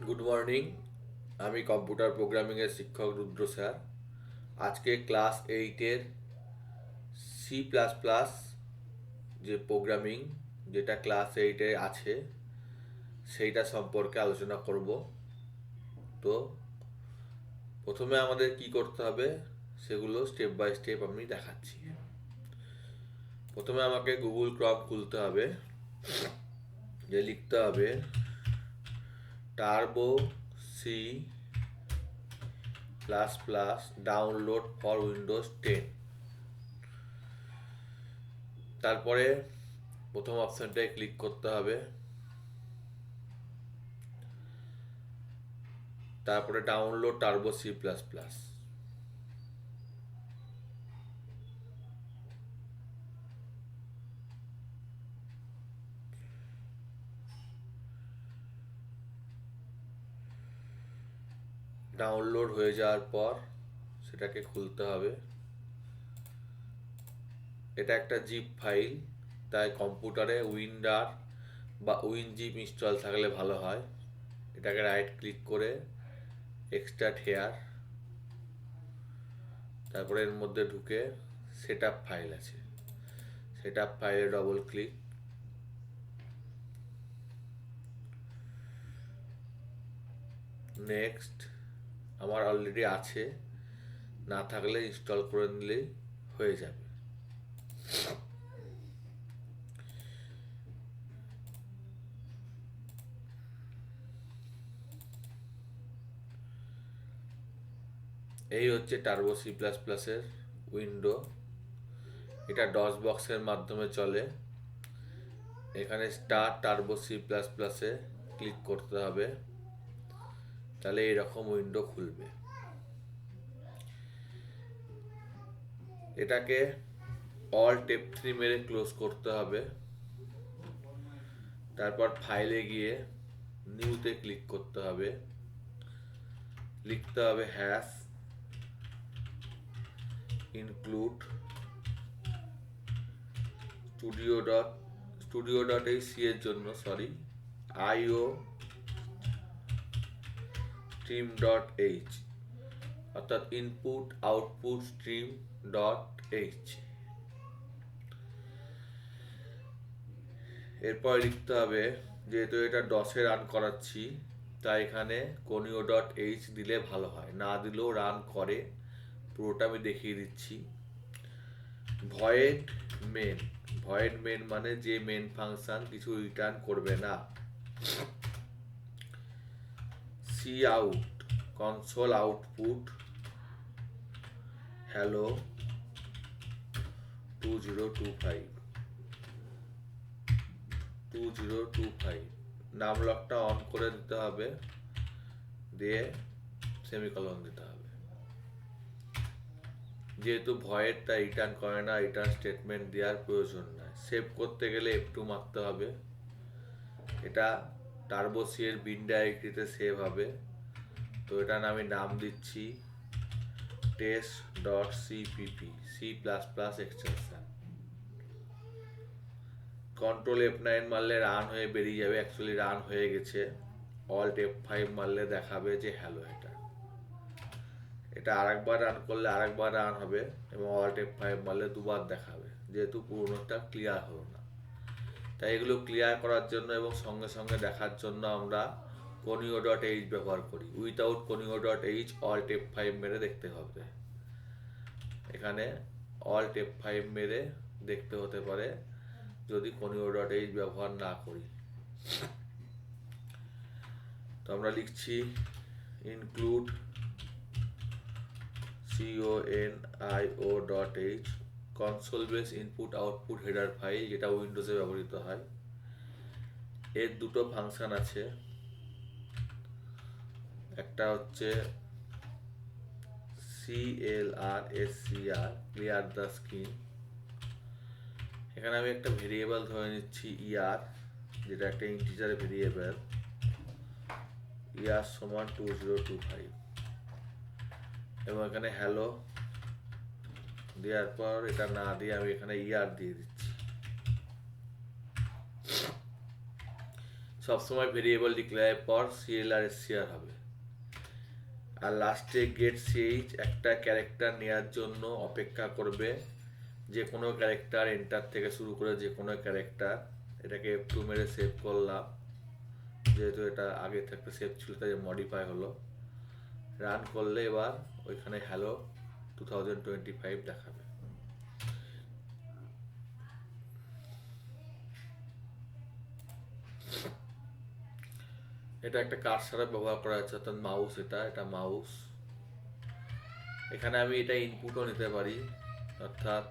Good morning. আমি computer প্রোগ্রামিংয়ের শিক্ষক রুদ্র sir. আজকে ক্লাস 8-এর সি প্লাস প্লাস যে প্রোগ্রামিং, যেটা ক্লাস 8-এ আছে সেইটা সম্পর্কে আলোচনা করব। তো প্রথমে আমাদের কি করতে হবে সেগুলো স্টেপ বাই স্টেপ আমি দেখাচ্ছি। প্রথমে আমাকে গুগল ক্রম খুলতে হবে, যে লিখতে হবে turbo C plus plus download for Windows 10। তারপরে প্রথম অপশনটায় ক্লিক করতে হবে, তারপরে download turbo C plus plus. Download হয়ে যাওয়ার পর সেটাকে খুলতে হবে। এটা একটা জিপ ফাইল, তাই কম্পিউটারে উইন্ডার বা উইনজিপ ইনস্টল থাকলে ভালো হয়। এটাকে রাইট ক্লিক করে এক্সট্রাক্ট হেয়ার, তারপরে এর মধ্যে ঢুকে সেট আপ ফাইল আছে, সেট আপ ফাইলে ডবল ক্লিক। নেক্সট, আমার অলরেডি আছে, না থাকলে ইনস্টল করে নিলেই হয়ে যাবে। এই হচ্ছে টার্বো সি প্লাস প্লাসের উইন্ডো। এটা ডস বক্সের মাধ্যমে চলে। এখানে স্টার্ট টার্বো সি প্লাস প্লাসে ক্লিক করতে হবে, তাহলে এইরকম উইন্ডো খুলবে। এটাকে অল্ট F3 মেরে ক্লোজ করতে হবে। তারপর ফাইলে গিয়ে নিউতে ক্লিক করতে হবে, লিখতে হবে হ্যাশ ইনক্লুড স্টুডিও.সি এর জন্য IO stream.h, অর্থাৎ ইনপুট আউটপুট stream.h। এরপর লিখতে হবে, যেহেতু এটা ডসে রান করাচ্ছি তাই এখানে conio.h দিলে ভালো হয়, না দিলেও রান করে। পুরোটা আমি দেখিয়ে দিচ্ছি। ভয়েড মেন, ভয়েড মেন মানে যে মেন ফাংশন কিছু রিটার্ন করবে না। C out console output hello 2025 নাম লকটা অন করে দিতে হবে, দিয়ে সেমিকলন দিতে হবে। যেহেতু ভয়েডটা রিটার্ন করে না, রিটার্ন স্টেটমেন্ট দেওয়ার প্রয়োজন নাই। সেভ করতে গেলে F2 মারতে হবে। এটা টার্বো সি এর বিন ডাইরেক্টরিতে সেভ হবে। তো এটার আমি নাম দিচ্ছি test.cpp, C plus plus extension. Control F9 মারলে রান হয়ে বেরিয়ে যাবে, অ্যাকচুয়ালি রান হয়ে গেছে। অল্ট F5 মারলে দেখাবে যে হ্যালো। এটা আরেকবার রান করলে আরেকবার রান হবে, এবং অল্ট F5 মারলে দুবার দেখাবে, যেহেতু পুরোনোটা ক্লিয়ার হলো না। তাই এগুলো ক্লিয়ার করার জন্য এবং সঙ্গে সঙ্গে দেখার জন্য আমরা conio.h ব্যবহার করি। উইথাউট conio.h অল্ট F5 মেরে দেখতে হবে। এখানে অল্ট F5 মেরে দেখতে হতে পারে যদি conio.h ব্যবহার না করি। তো আমরা লিখছি include conio.h console base input output header file, যেটা উইন্ডোজে ব্যবহৃত হয়। এর দুটো ফাংশন আছে, একটা হচ্ছে CLRSCR ক্লিয়ার দ্য স্ক্রিন। এখানে আমি একটা ভেরিয়েবল ধরে নিচ্ছি ER, যেটা একটা ইন্টিজার ভেরিয়েবল। ER সমান 2025, এবং এখানে হ্যালো দেওয়ার পর এটা না দিয়ে আমি এখানে ER দিয়ে দিচ্ছি। সবসময় ভেরিয়েবল ডিক্লেয়ারের পর সিএল আর এসসিআর হবে। আর লাস্টে গেট সিএইচ একটা ক্যারেক্টার নেওয়ার জন্য অপেক্ষা করবে, যে কোনো ক্যারেক্টার এন্টার থেকে শুরু করে যে কোনো ক্যারেক্টার। এটাকে F2 মেরে সেভ করলাম, যেহেতু এটা আগে থেকে সেভ ছিল তাই মডিফাই হলো। রান করলে এবার ওইখানে হ্যালো 2025 দেখাবে। এটা একটা কার্সারে ব্যবহার করা হচ্ছে, অর্থাৎ মাউস। এটা মাউস। এখানে আমি এটা ইনপুটও নিতে পারি, অর্থাৎ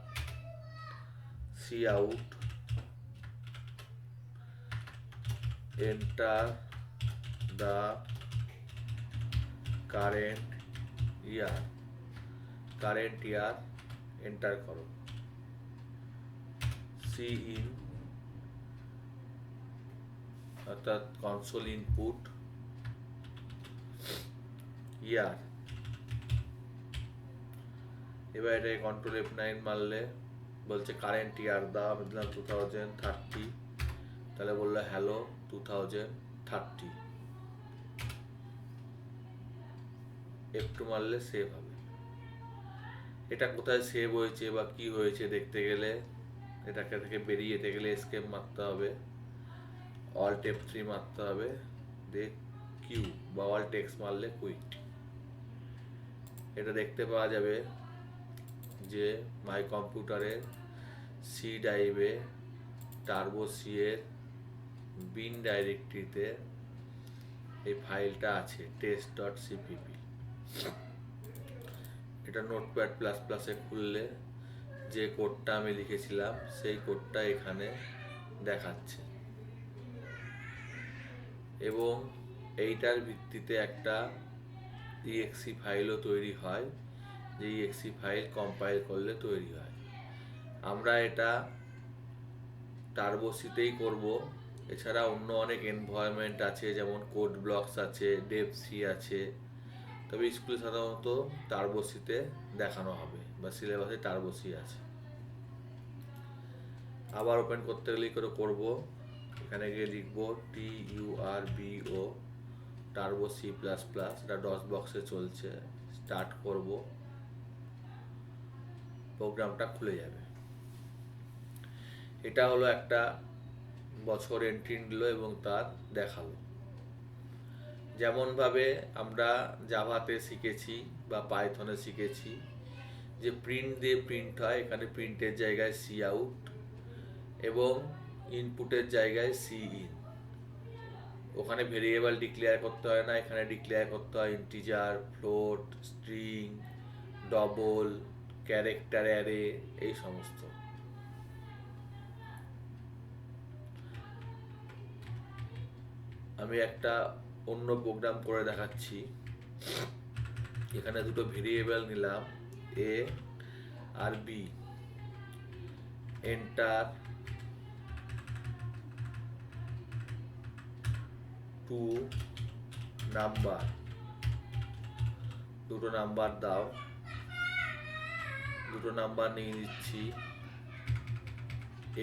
C out enter the current year enter করো। সি ইন অর্থাৎ কনসোল ইনপুট ইয়ার। এবার এটাকে কন্ট্রোল F9 মারলে বলছে কারেন্ট ইয়ার দাও, আমি দিলাম 2030, তাহলে বললো হ্যালো 2030। F2 মারলে সেভ হবে। এটা কোথায় সেভ হয়েছে বা কি হয়েছে দেখতে গেলে এটাকে থেকে বেরিয়ে যেতে গেলে এসকেপ মারতে হবে, অল্ট F3 মারতে হবে, দিয়ে কিউ বা অল্ট এক্স মারলে কুইট। এটা দেখতে পাওয়া যাবে যে মাই কম্পিউটারের সি ড্রাইভে টার্বো সি এর বিন ডাইরেক্টরিতে এই ফাইলটা আছে test.cpp। এটা নোটপ্যাড প্লাস প্লাসে খুললে যে কোডটা আমি লিখেছিলাম সেই কোডটা এখানে দেখাচ্ছে, এবং এইটার ভিত্তিতে একটা exe ফাইলও তৈরি হয়, যে exe ফাইল কম্পাইল করলে তৈরি হয়। আমরা এটা টার্বোসিতেই করব। এছাড়া অন্য অনেক এনভায়রনমেন্ট আছে, যেমন কোড ব্লকস আছে, ডেভসি আছে, তবে স্কুলে সাধারণত টার্বোসিতে দেখানো হবে বা সিলেবাসে টার্বোসি আছে। আবার ওপেন করতে গেলে করে করব, এখানে গিয়ে লিখবো TURBO turbo C plus plus, এটা ডস বক্সে চলছে। স্টার্ট করব, প্রোগ্রামটা খুলে যাবে। এটা হলো একটা বছর এন্ট্রি নিল এবং তার দেখালো। যেমনভাবে আমরা জাভাতে শিখেছি বা পাইথনে শিখেছি যে প্রিন্ট দিয়ে প্রিন্ট হয়, এখানে প্রিন্টের জায়গায় সি আউট এবং ইনপুটের জায়গায় সি ইন। ওখানে ভেরিয়েবল ডিক্লেয়ার করতে হয় না, এখানে ডিক্লেয়ার করতে হয় integer, float, string, double, character array, এই সমস্ত। আমি একটা অন্য প্রোগ্রাম করে দেখাচ্ছি। এখানে দুটো ভেরিয়েবল নিলাম এ আর বি, এন্টার 2 নাম্বার, দুটো নাম্বার দাও। দুটো নাম্বার নিয়ে নিচ্ছি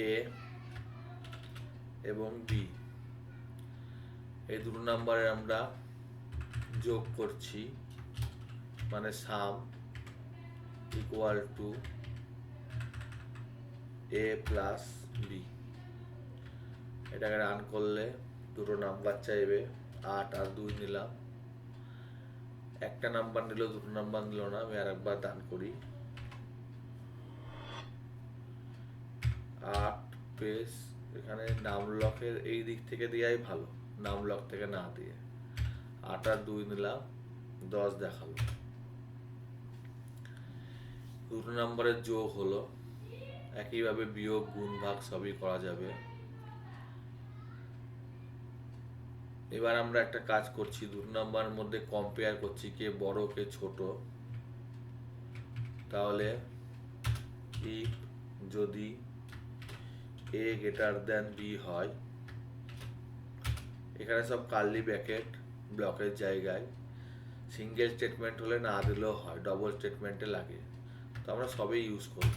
এ এবং বি। এই দুটো নাম্বারে আমরা যোগ করছি, মানে sum equal to A plus B. এটাকে রান করলে দুটো নাম্বার চাইবে, 8 আর 2 নিলাম। একটা নাম্বার নিল, দুটো নাম্বার নিল না। আমি আর একবার দান করি, 8 পেস। এখানে নাম লকের এই দিক থেকে দেওয়াই ভালো, নাম লক থেকে না দিয়ে। 8 আর 2 নিলাম, 10 দেখালো। দুটো নাম্বারের যোগ হলো। একইভাবে বিয়োগ, গুণ, ভাগ সবই করা যাবে। এবার আমরা একটা কাজ করছি, দুটো নাম্বারের মধ্যে কম্পেয়ার করছি কে বড় কে ছোট। তাহলে ইফ যদি এ গ্রেটার দেন বি হয়, এখানে সব কার্লি ব্র্যাকেট ব্লকের জায়গায়। সিঙ্গেল স্টেটমেন্ট হলে না দিলেও হয়, ডবল স্টেটমেন্টে লাগে, তো আমরা সবই ইউজ করব।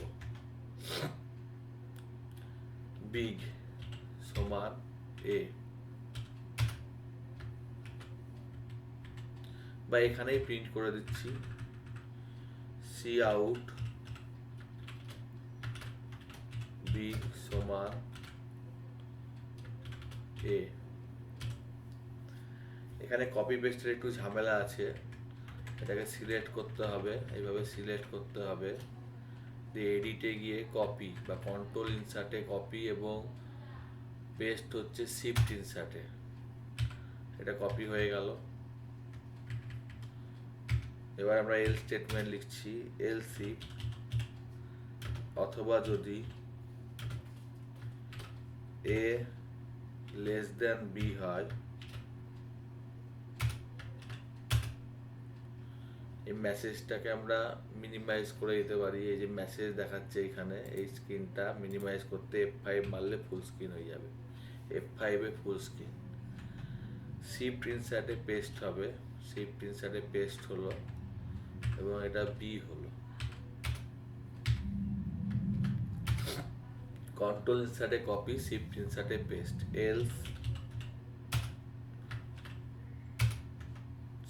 বিগ সমান এ, বা এখানেই প্রিন্ট করে দিচ্ছি সি আউট বি সমান এ। এখানে কপি পেস্টের একটু ঝামেলা আছে, এটাকে সিলেক্ট করতে হবে, এইভাবে সিলেক্ট করতে হবে, দিয়ে এডিটে গিয়ে কপি বা কন্ট্রোল ইনসার্টে কপি এবং পেস্ট হচ্ছে শিফট ইনসার্টে। এটা কপি হয়ে গেল। এবার আমরা এল স্টেটমেন্ট লিখছি, এল সি অথবা যদি এ লেস দেন বি হয়, এই মেসেজটাকে আমরা মিনিমাইজ করে দিতে পারি। এই যে মেসেজ দেখাচ্ছে এখানে, এই স্ক্রিনটা মিনিমাইজ করতে F5 মারলে ফুল স্ক্রিন হয়ে যাবে। F5 এ ফুল স্ক্রিন। শিফট ইনসার্টে পেস্ট হবে, শিফট ইনসার্টে পেস্ট হলো এবং এটা বি হলো। কন্ট্রোল ইনসার্টে কপি, শিফট ইনসার্টে পেস্ট। এলস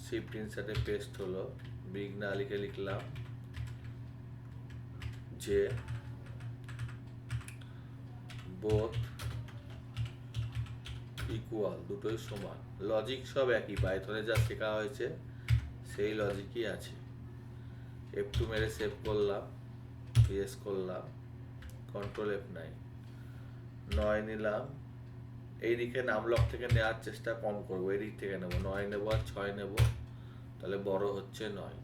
শিফট ইনসার্টে পেস্ট হলো, বিগ না লিখে লিখলাম যে বোথ ইকুয়াল, দুটোই সমান। লজিক সব একই, পাইথনে যা শেখা হয়েছে সেই লজিকই আছে। F2 মেরে সেভ করলাম, ইয়েস করলাম, কন্ট্রোল F9, 9 নিলাম। এই দিকে নামলক থেকে নেওয়ার চেষ্টা কম করবো, এই দিক থেকে নেবো, 9 নেবো আর 6 নেবো, তাহলে বড় হচ্ছে 9।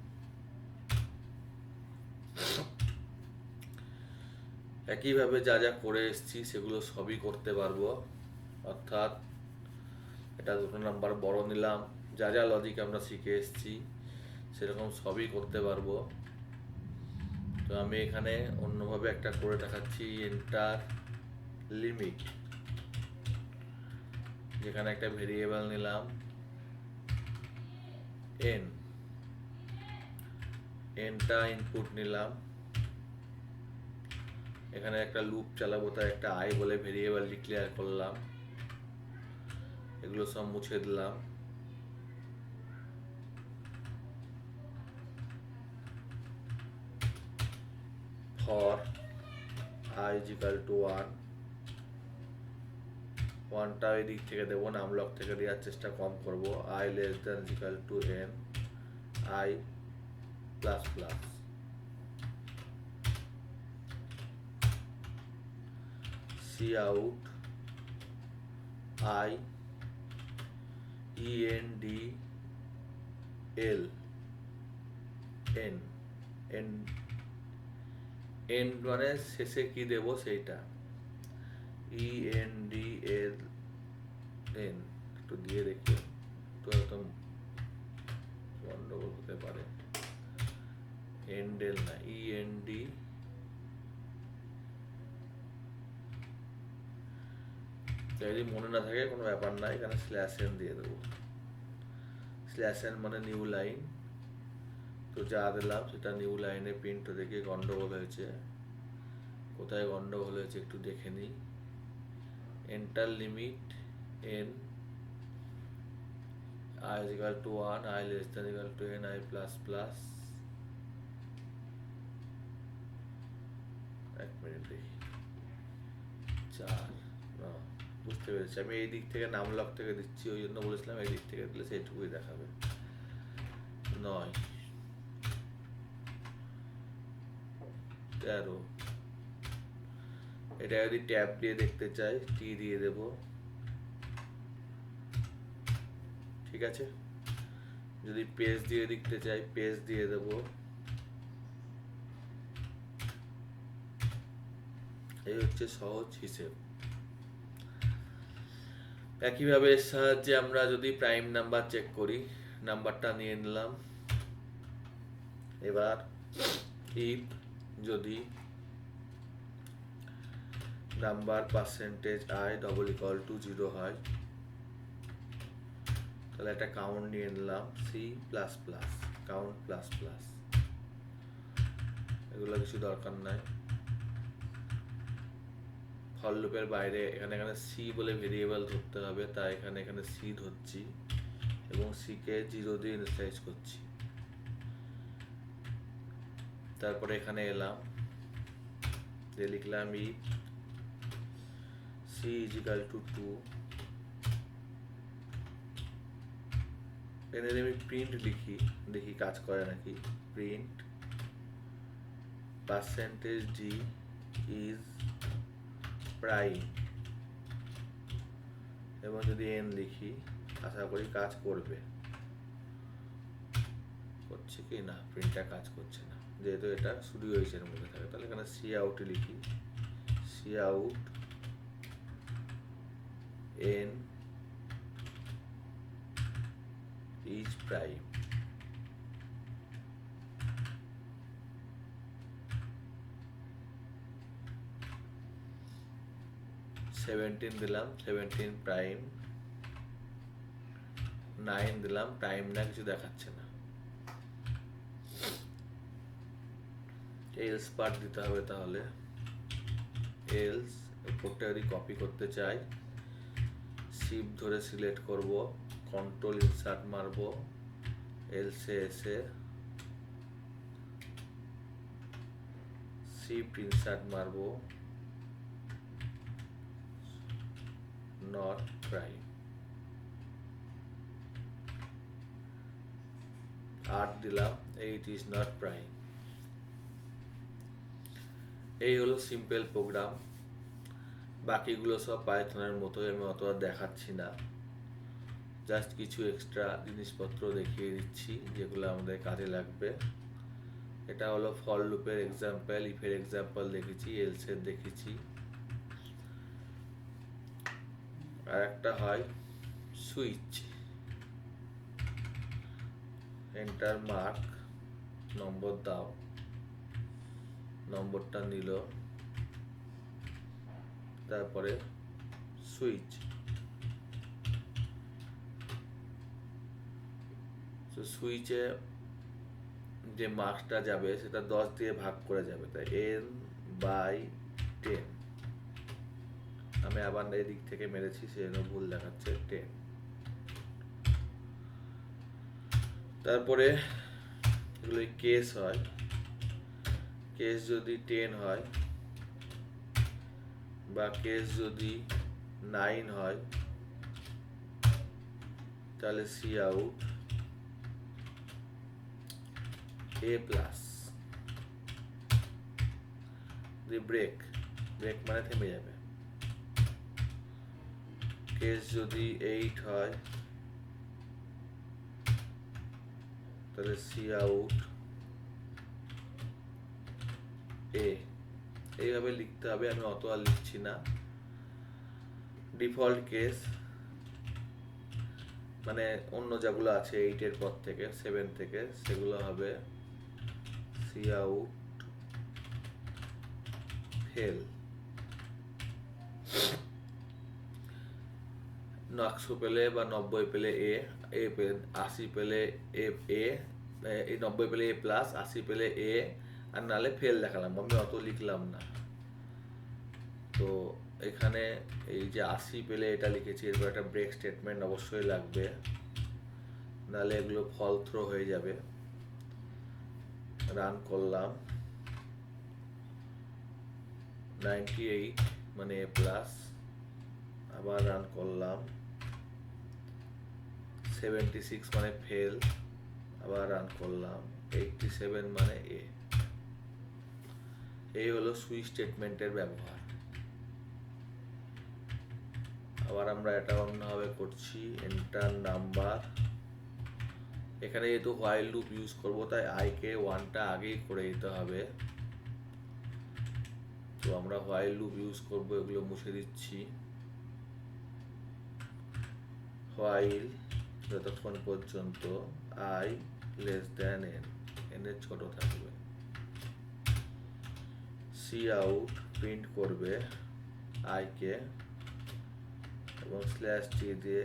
একইভাবে যা যা করে এসছি সেগুলো সবই করতে পারবো, অর্থাৎ এটা 2 নাম্বার বড় নিলাম, যা যা লজিক আমরা শিখে এসছি সেরকম সবই করতে পারবো। তো আমি এখানে অন্যভাবে একটা করে দেখাচ্ছি, এন্টার লিমিট, যেখানে একটা ভেরিয়েবল নিলাম n, nটা ইনপুট নিলাম, এখানে একটা লুপ চালাবো, তাই একটা i বলে ভেরিয়েবল ডিক্লেয়ার করলাম, এগুলো সব মুছে দিলাম। For i is equal to 1, 1টা ওই দিক থেকে দেবো, নামলক থেকে দেওয়ার চেষ্টা কম করবো। i less than equal to n, i plus plus, cout i end l n n n মানে শেষে কি দেবো সেইটা, endl n, একটু দিয়ে দেখি, তো একদম গন্ডগোল হতে পারে, এন্ডেল না, end যদি মনে না থাকে কোনো ব্যাপার না, এখানে স্ল্যাশ এন দিয়ে দেবো। স্ল্যাশ এন মানে নিউ লাইন, তো যা দিলাম সেটা নিউ লাইনে প্রিন্ট দেখে গন্ডগোল হয়েছে, কোথায় গন্ডগোল হয়েছে একটু দেখে নিই। Enter limit n, i is equal to 1, i less than equal to n, i plus plus, এক মিনিট দেখি, 4, বুঝতে পেরেছি। আমি এই দিক থেকে নামলক থেকে দিচ্ছি, ওই জন্য বলেছিলাম এই দিক থেকে দিলে সেইটুকুই দেখাবে। 9, 13, এটা যদি ট্যাব দিয়ে দেখতে চাই টি দিয়ে দেব, ঠিক আছে। যদি পেজ দিয়ে দেখতে চাই পেজ দিয়ে দেব, এই হচ্ছে সহজ হিসেব। একইভাবে এর সাহায্যে আমরা যদি প্রাইম নাম্বার চেক করি, নাম্বারটা নিয়ে নিলাম, এবার ইফ যদি number percentage i double equal to 0 হয়, তাহলে একটা কাউন্ট নিয়ে নিলাম, C plus plus, count plus plus, এগুলো কিছু দরকার নাই। ফর লুপের বাইরে এখানে সি বলে ভেরিয়েবল ধরতে হবে, তাই এখানে সি ধরছি, এবং সিকে 0 দিয়ে ইনিশিয়ালাইজ করছি। তারপরে এখানে এলাম, দিয়ে লিখলাম if C is equal to 2, এখানে আমি প্রিন্ট লিখি, দেখি কাজ করে নাকি। Print percentage D is prime, এবং যদি এন লিখি, আশা করি কাজ করবে। করছে কি না, প্রিন্টটা কাজ করছে না, যেহেতু এটা স্টুডিও এইচ এর মধ্যে থাকে। তাহলে এখানে সি আউট লিখি, C out n is prime. Seventeen দিলাম, 17 প্রাইম। 9 দিলাম, প্রাইম না, কিছু দেখাচ্ছে না। এলস পার্ট দিতে হবে, তাহলে এলস উপরটা যদি কপি করতে চাই, শিফট ধরে সিলেক্ট করব, কন্ট্রোল ইনসার্ট মারব, এলসে এসে শিফট ইনসার্ট মারব, নট প্রাইম। 8 দিলাম, 8 ইজ নট প্রাইম। এই হলো সিম্পল প্রোগ্রাম। বাকিগুলো সব পাইথনের মতোই, আমি অত আর দেখাচ্ছি না, জাস্ট কিছু এক্সট্রা জিনিসপত্র দেখিয়ে দিচ্ছি যেগুলো আমাদের কাজে লাগবে। এটা হলো ফর লুপের এক্সাম্পল, ইফের এক্সাম্পল দেখেছি, এলসের দেখেছি। আর একটা হয় সুইচ, এন্টার মার্ক, নম্বর দাও, নম্বরটা নিল, তারপরে সুইচ। তো সুইচে যে মার্কসটা যাবে সেটা 10 দিয়ে ভাগ করে যাবে, তাই n/10। আমি আবার এই দিক থেকে মেরেছি, সেজন্য ভুল দেখাচ্ছে 10। তারপরে এগুলো কেস হয়, কেস যদি 10 হয় বা কেস যদি 9 হয়, তাহলে সি আউট এ প্লাস। ব্রেক, ব্রেক মানে থেমে যাবে। কেস যদি 8 হয়, তাহলে সি আউট এ। এইভাবে লিখতে হবে, আমি অত আর লিখছি না। ডিফল্ট কেস মানে অন্য যেগুলো আছে 8 এর পর থেকে, 7 থেকে, সেগুলো হবে সি আউট ফেল। 900 পেলে বা 90 পেলে এ, 80 পেলে এ, এই 90 পেলে এ প্লাস, 80 পেলে এ, আর নাহলে ফেল দেখালাম, আমি অত লিখলাম না। তো এখানে এই যে 80 পেলে এটা লিখেছি, এরপর একটা ব্রেক স্টেটমেন্ট অবশ্যই লাগবে, নাহলে এগুলো ফল থ্রো হয়ে যাবে। রান করলাম, 98 মানে এ প্লাস, আবার রান করলাম, 76 মানে ফেল, আবার রান করলাম, 87 মানে এ। এই হলো সুইচ স্টেটমেন্টের ব্যবহার। আবার আমরা এটা অন্যভাবে করছি, এন্টার নাম্বার। এখানে যেহেতু হোয়াইল লুপ ইউজ করব, তাই আই কে 1টা আগেই করে দিতে হবে। তো আমরা হোয়াইল লুপ ইউজ করব, এগুলো মুছে দিচ্ছি। হোয়াইল যতক্ষণ পর্যন্ত আই লেস দ্যান এন, এর ছোট থাকবে। সি আউট প্রিন্ট করবে আই কে, এবং স্ল্যাশ টি দিয়ে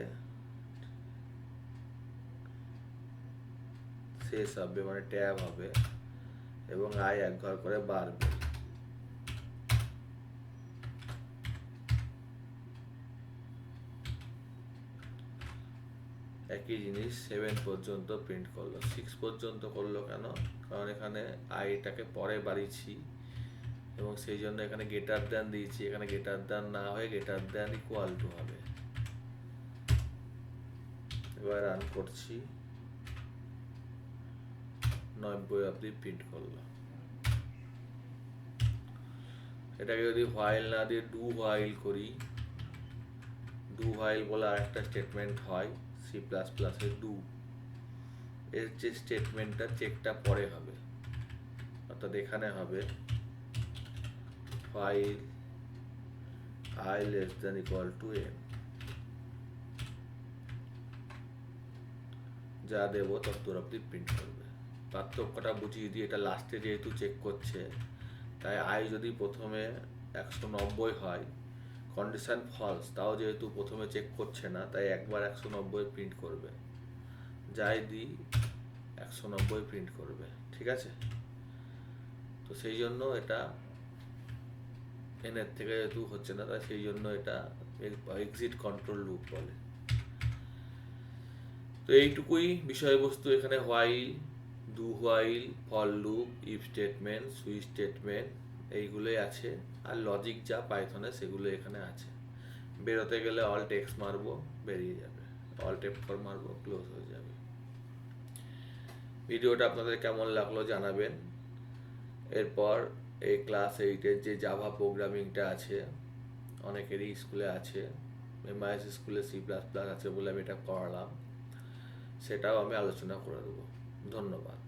শেষ হবে, মানে ট্যাব হবে, এবং আই 1 ঘর করে বাড়বে। একই জিনিস 7 পর্যন্ত প্রিন্ট করলো। 6 পর্যন্ত করলো কেন? কারণ এখানে আইটাকে পরে বাড়িয়েছি এবং সেই জন্য এখানে গ্রেটার দ্যান দিয়েছি, এখানে গ্রেটার দ্যান না হয়ে গ্রেটার দ্যান ইকুয়াল টু হবে। এবার রান করছি, 90 অবধি প্রিন্ট করলো। এটাকে যদি হোয়াইল না দিয়ে ডু হোয়াইল করি, ডু হোয়াইল বলে আরেকটা স্টেটমেন্ট হয় সি প্লাস প্লাসের ডু, এর যে স্টেটমেন্টটা চেকটা পরে হবে, অর্থাৎ এখানে হবে while I less than equal to n, যা দেবো তত অব্দি প্রিন্ট করবে। পার্থক্যটা বুঝিয়ে দিই, এটা লাস্টে যেহেতু চেক করছে তাই আই যদি প্রথমে 190 হয়, কন্ডিশন ফলস, তাও যেহেতু প্রথমে চেক করছে না তাই একবার 190 প্রিন্ট করবে, যাই দিই 190 প্রিন্ট করবে। ঠিক আছে, তো সেই জন্য এটা এনের থেকে যেহেতু হচ্ছে না তাই সেই জন্য এটা এক্সিট কন্ট্রোল লুপ বলে। তো এইটুকুই বিষয়বস্তু। এখানে while, do while, for loop, if statement, switch statement এইগুলোই আছে, আর লজিক যা পাইথনে সেগুলো এখানে আছে। বেরোতে গেলে অল্ট এক্স মারবো, বেরিয়ে যাবে, অল্ট F4 মারবো, ক্লোজ হয়ে যাবে। ভিডিওটা আপনাদের কেমন লাগলো জানাবেন। এরপর এই ক্লাস 8-এর যে জাভা প্রোগ্রামিংটা আছে, অনেকেরই স্কুলে আছে, MIS স্কুলে C++ আছে বলে আমি এটা করালাম, সেটাও আমি আলোচনা করে দেবো। ধন্যবাদ।